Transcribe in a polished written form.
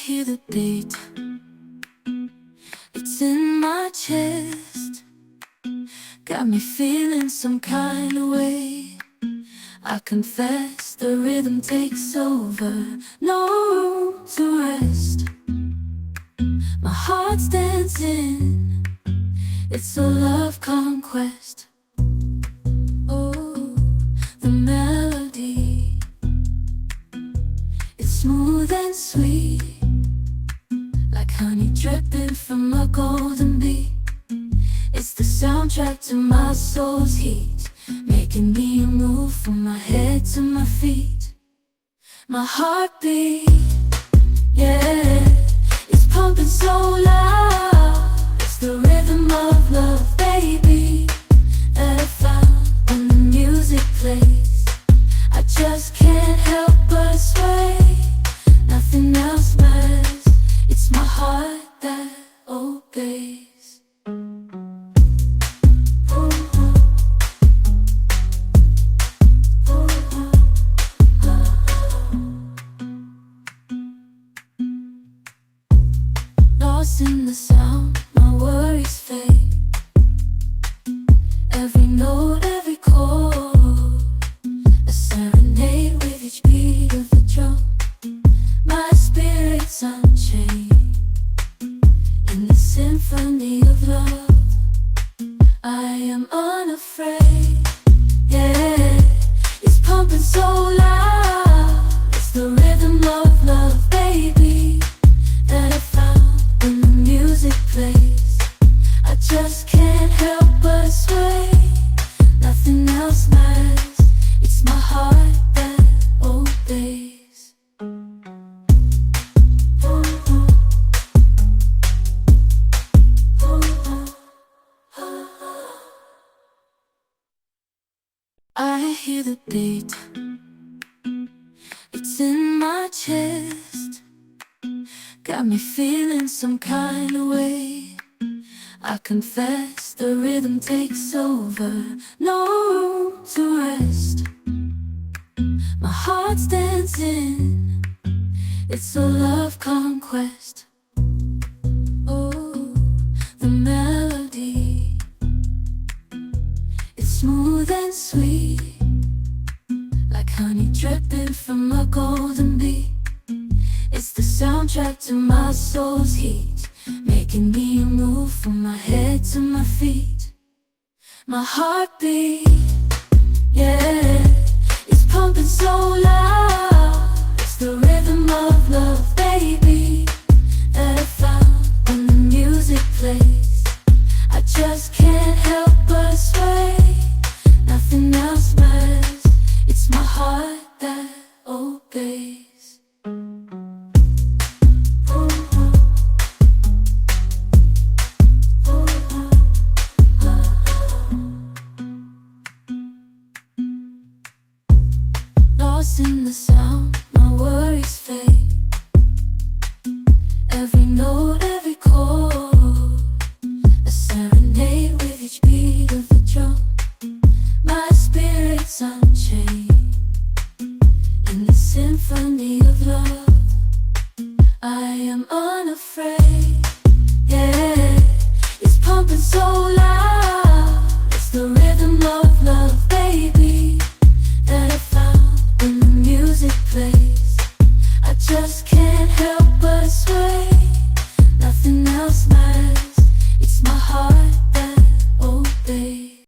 hear the beat, it's in my chest, got me feeling some kind of way. I confess the rhythm takes over, no room to rest. My heart's dancing, it's a love conquest. Oh, the melody, it's smooth and sweet, like honey dripping from a golden bee. It's the soundtrack to my soul's heat, making me move from my head to my feet. My heartbeat, yeah, it's pumping so loud. It's the rhythm of love, baby, that I found when the music plays. I just can't help but sway, nothing else matters. It's my heart that obeys. Lost in the sound, my worries fade. Every note, every chord, a serenade with each beat of the drum. My spirit's unchained in the symphony of love. I am unafraid, yeah, it's pumping so loud. It's the rhythm of love, baby, that I found when the music plays. I just can't help but sway, nothing else matters. It's my heart that obeys. I hear the beat, it's in my chest, got me feeling some kind of way. I confess the rhythm takes over, no room to rest. My heart's dancing, it's a love conquest. Oh, the melody, it's smooth and sweet, like honey dripping from a golden bee. It's the soundtrack to my soul's heat, making me move from my head to my feet. My heartbeat, yeah, it's pumping so loud. It's the rhythm of love, baby,